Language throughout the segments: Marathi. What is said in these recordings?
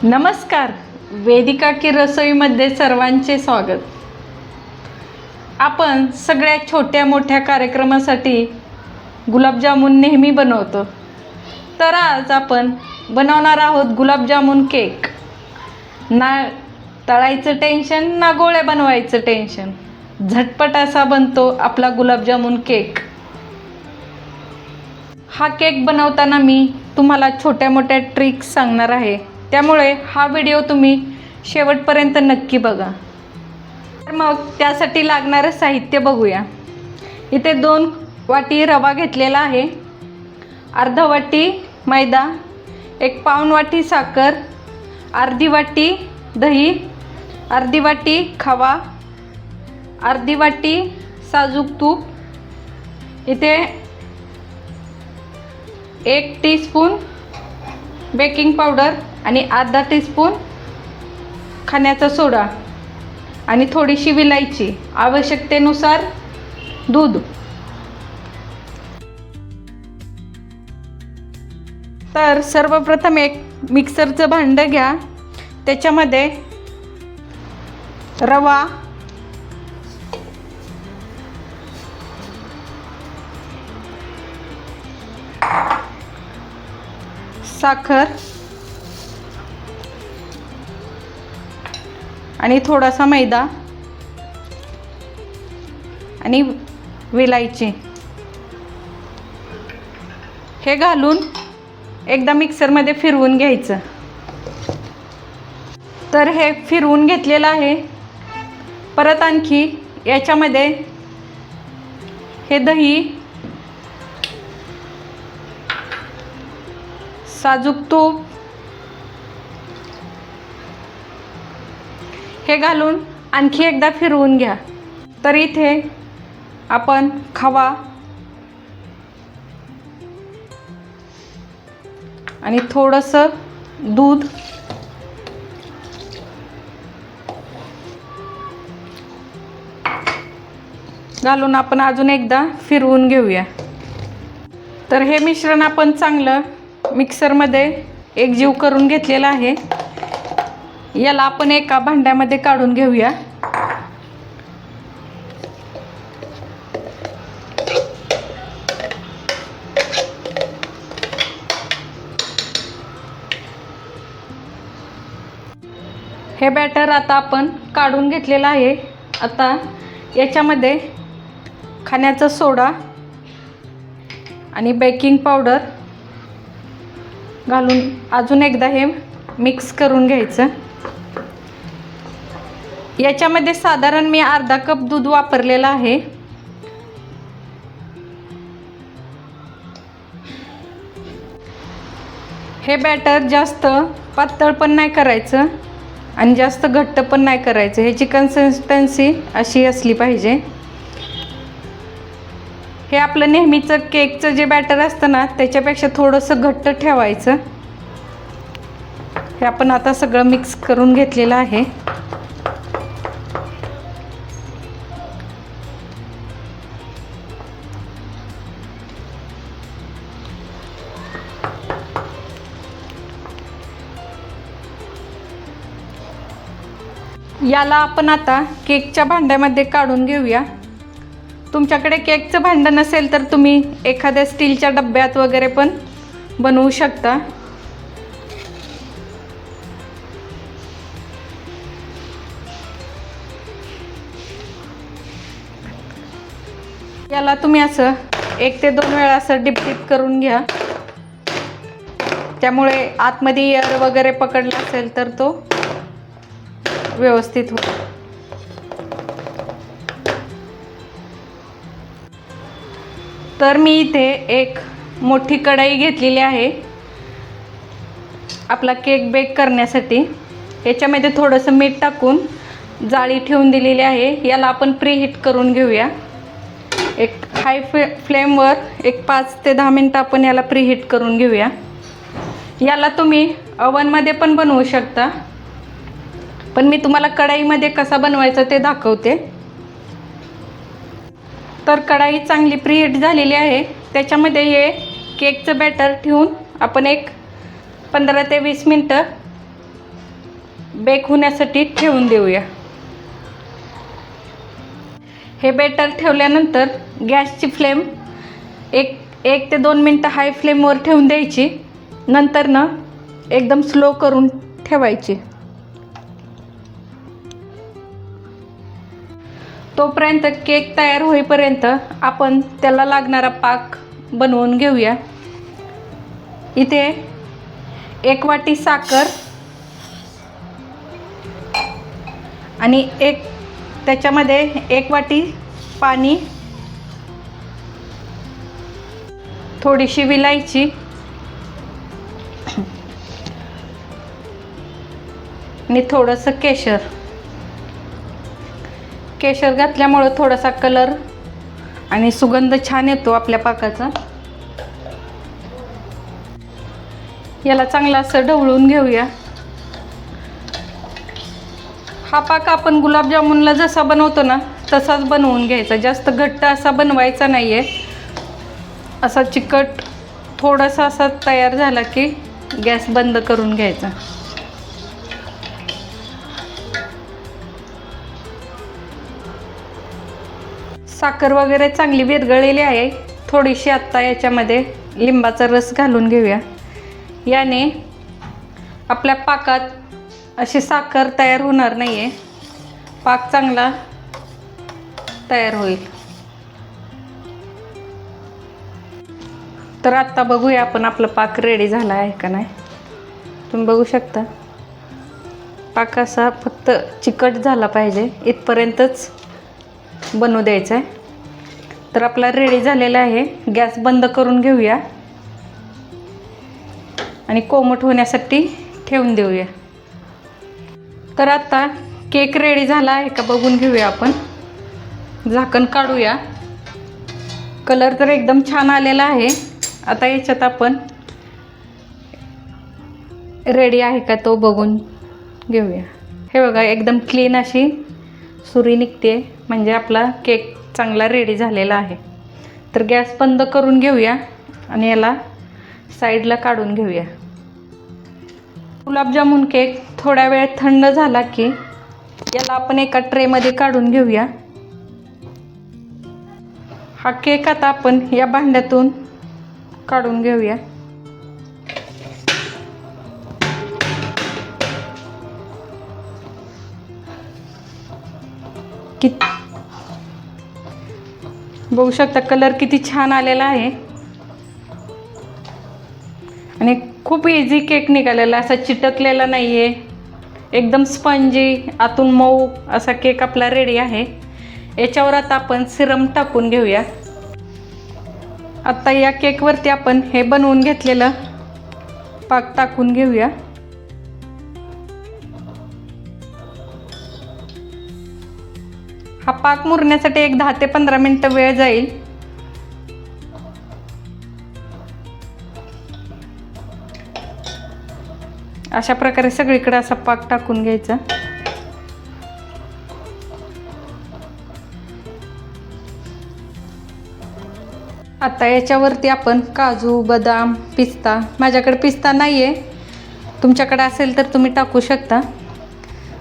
नमस्कार. वेदिका की रसोईमध्ये सर्वांचे स्वागत. आपण सगळ्या छोट्या मोठ्या कार्यक्रमासाठी गुलाबजामुन नेहमी बनवतो. तर आज आपण बनवणार आहोत गुलाबजामुन केक. ना तळायचं टेन्शन ना गोळ्या बनवायचं टेन्शन, झटपट असा बनतो आपला गुलाबजामुन केक. हा केक बनवताना मी तुम्हाला छोट्या मोठ्या ट्रिक्स सांगणार आहे, त्यामुळे हा व्हिडिओ तुम्ही शेवटपर्यंत नक्की बघा. तर मग त्यासाठी लागणारं साहित्य बघूया. इथे 2 वाटी रवा घेतलेला आहे, अर्धा वाटी मैदा, 1 पाऊण वाटी साखर, अर्धी वाटी दही, अर्धी वाटी खवा, अर्धी वाटी साजूक तूप, इथे 1 टीस्पून बेकिंग पावडर आणि अर्धा टीस्पून खाण्याचा सोडा आणि थोडीशी विलायची, आवश्यकतेनुसार दूध. तर सर्वप्रथम एक मिक्सरचं भांडं घ्या, त्याच्यामध्ये रवा, साखर आणि थोडासा मैदा आणि विलायची हे घालून एकदा मिक्सरमध्ये फिरवून घ्यायचं. तर हे फिरवून घेतलेलं आहे. परत आणखी याच्यामध्ये हे दही, साजूक तूप हे घालून आणखी एकदा फिरवून घ्या. तर इथे आपण खवा आणि थोडंसं दूध घालून आपण अजून एकदा फिरवून घेऊया. तर हे मिश्रण आपण चांगलं मिक्सरमध्ये एकजीव करून घेतलेलं आहे. याला आपण एका भांड्यामध्ये काढून घेऊया. हे बॅटर आता आपण काढून घेतलेलं आहे. आता याच्यामध्ये खाण्याचा सोडा आणि बेकिंग पावडर घालून अजून एकदा हे मिक्स करून घ्यायचं. याच्यामध्ये साधारण मी अर्धा कप दूध वापरलेलं आहे. हे बॅटर जास्त पातळ पण नाही करायचं आणि जास्त घट्ट पण नाही करायचं. ह्याची कन्सिस्टन्सी अशी असली पाहिजे. हे आपलं नेहमीचं केकचं जे बॅटर असतं ना, त्याच्यापेक्षा थोडंसं घट्ट ठेवायचं. हे आपण आता सगळं मिक्स करून घेतलेलं आहे. याला आपण आता केकच्या भांड्यामध्ये काढून घेऊया. तुमच्याकडे केकचं भांडं नसेल तर तुम्ही एखाद्या स्टीलच्या डब्यात वगैरे पण बनवू शकता. याला तुम्ही असं 1 ते 2 वेळा असं डिप करून घ्या. त्यामुळे आतमध्ये एअर वगैरे पकडला असेल तर तो व्यवस्थित होईल. तर मी इथे एक मोठी कढई घेतलेली आहे आपला केक बेक करण्यासाठी. याच्यामध्ये थोडंसं मीठ टाकून जाळी ठेवून दिलेली आहे. याला आपण प्रीहीट करून घेऊया. एक हाय फ्लेमवर 5 ते 10 मिनटं आपण याला प्रीहीट करून घेऊया. याला तुम्ही ओव्हनमध्ये पण बनवू शकता, पण मी तुम्हाला कढईमध्ये कसा बनवायचा ते दाखवते. तर कढई चांगली प्रीहीट झालेली आहे. त्याच्यामध्ये हे केकचं बॅटर ठेवून आपण एक 15 ते 20 मिनटं बेक होण्यासाठी ठेवून देऊया. हे बेटर ठेवल्यानंतर गॅसची फ्लेम एक ते 2 मिनटं हाय फ्लेमवर ठेवून द्यायची. नंतर ना एकदम स्लो करून ठेवायची. तोपर्यंत केक तयार होईपर्यंत आपण त्याला लागणारा पाक बनवून घेऊया. इथे 1 वाटी साखर आणि त्याच्यामध्ये 1 वाटी पाणी, थोडीशी विलायची आणि थोडंसं केशर घातल्यामुळं थोडासा कलर आणि सुगंध छान येतो आपल्या पाकाचा. याला चांगलं असं ढवळून घेऊया. हा पाक आपण गुलाबजामुनला जसा बनवतो ना तसाच बनवून घ्यायचा. जास्त घट्ट असा बनवायचा नाही आहे. असा चिकट थोडासा असा तयार झाला की गॅस बंद करून घ्यायचा. साखर वगैरे चांगली विरघळलेली आहे. थोडीशी आत्ता याच्यामध्ये लिंबाचा रस घालून घेऊया. याने आपल्या पाकात अशी साखर तयार होणार नाही आहे. पाक चांगला तयार होईल. तर आत्ता बघूया आपण आपला पाक रेडी झाला आहे का नाही. तुम्ही बघू शकता पाक असा फक्त चिकट झाला पाहिजे इथपर्यंतच बनवू द्यायचा आहे. तर आपला रेडी झालेला आहे. गॅस बंद करून घेऊया आणि कोमट होण्यासाठी ठेवून देऊया. तर आता केक रेडी झाला आहे का बघून घेऊया आपण. झाकण काढूया. कलर तर एकदम छान आलेला आहे. आता याच्यात आपण रेडी आहे का तो बघून घेऊया. हे बघा एकदम क्लीन अशी सुरी निघते, म्हणजे आपला केक चांगला रेडी झालेला आहे. तर गॅस बंद करून घेऊया आणि याला साईडला काढून घेऊया. गुलाबजामुन केक थोड्या वेळ थंड झाला की याला आपण एका ट्रेमध्ये काढून घेऊया. हा केक आता आपण या भांड्यातून काढून घेऊया. बघू शकता कलर किती छान आलेला आहे आणि खूप इझी केक निघालेला, असा चिटकलेला नाही आहे. एकदम स्पंजी आतून मऊ असा केक आपला रेडी आहे. याच्यावर आता आपण सिरम टाकून घेऊया. आता या केकवरती आपण हे बनवून घेतलेलं पाक टाकून घेऊया. हा पाक मुरण्यासाठी एक 10 ते 15 मिनिटं वेळ जाईल. अशा प्रकारे सगळीकडे असा पाक टाकून घ्यायचा. आता याच्यावरती आपण काजू, बदाम, पिस्ता, माझ्याकडे पिस्ता नाही आहे, तुमच्याकडे असेल तर तुम्ही टाकू शकता.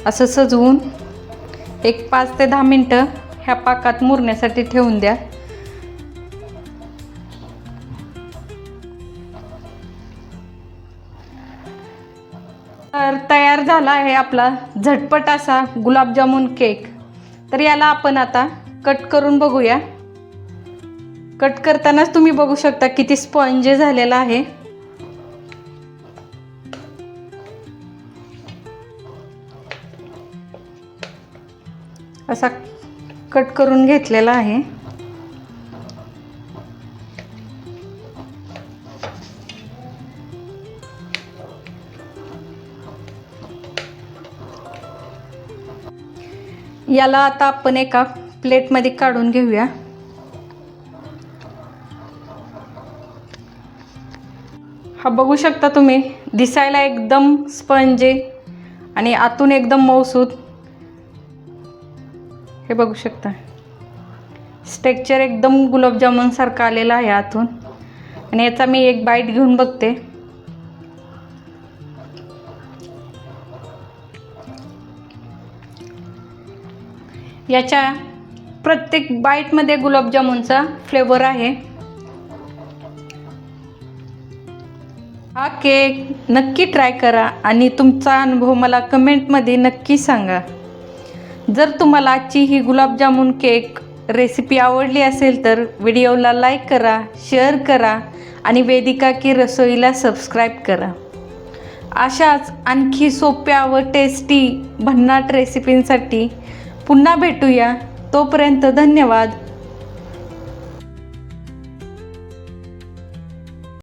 असं सजवून एक 5 ते 10 मिनिटं ह्या पाकात मुरण्यासाठी ठेवून द्या. तर तयार झाला आहे आपला झटपट असा गुलाबजामुन केक. तर याला आपण आता कट करून बघूया. कट करतानाच तुम्ही बघू शकता किती स्पॉन्जी झालेला आहे. असा कट करून घेतलेला आहे. याला आता आपण एका प्लेटमध्ये काढून घेऊया. हा बघू शकता तुम्ही, दिसायला एकदम स्पंजी आणि आतून एकदम मऊसूत. हे बघू शकता स्ट्रक्चर एकदम गुलाबजामुन सारखं आलेलं आहे आतून. आणि याचा मी एक बाईट घेऊन बघते. याच्या प्रत्येक बाईटमध्ये गुलाबजामुनचा फ्लेवर आहे. हा केक नक्की ट्राय करा आणि तुमचा अनुभव मला कमेंटमध्ये नक्की सांगा. जर तुम्हाला आजची ही गुलाबजामुन केक रेसिपी आवडली असेल तर व्हिडिओला लाईक करा, शेअर करा आणि वेदिका की रसोईला सबस्क्राईब करा. अशाच आणखी सोप्या व टेस्टी भन्नाट रेसिपींसाठी पुन्हा भेटूया. तोपर्यंत धन्यवाद.